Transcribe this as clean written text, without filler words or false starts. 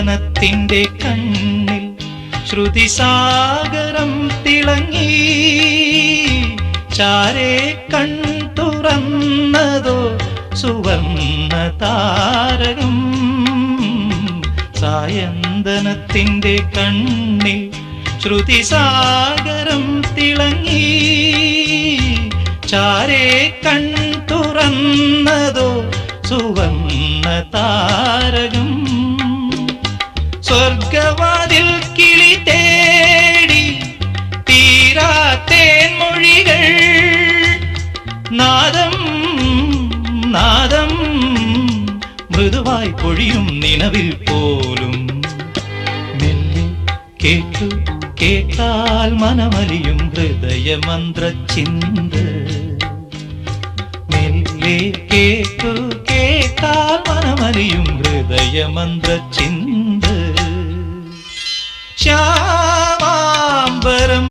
സായന്തനത്തിൻ്റെ കണ്ണിൽ ശ്രുതിസാഗരം തിളങ്ങി. ചാരേ കൺ തുറന്നതോ സുവർണ താരകം. സായന്തനത്തിൻ്റെ കണ്ണിൽ ശ്രുതിസാഗരം തിളങ്ങി. ചാരേ കൺ തുറന്നതോ സുവർണ താരകം. സ്വർഗവാതിൽ കിളി തേടി തീരാത്തേൻ മൊഴികൾ. നാദം നാദം മൃദുവായി പൊഴിയും നിലവിൽ പോലും. മെല്ലെ കേട്ടു കേട്ടാൽ മനമലിയും ഹൃദയമന്ത്രചിന്ത. മെല്ലെ കേട്ടു കേട്ടാൽ മനമലിയും ഹൃദയമന്ത്രചിന്ത.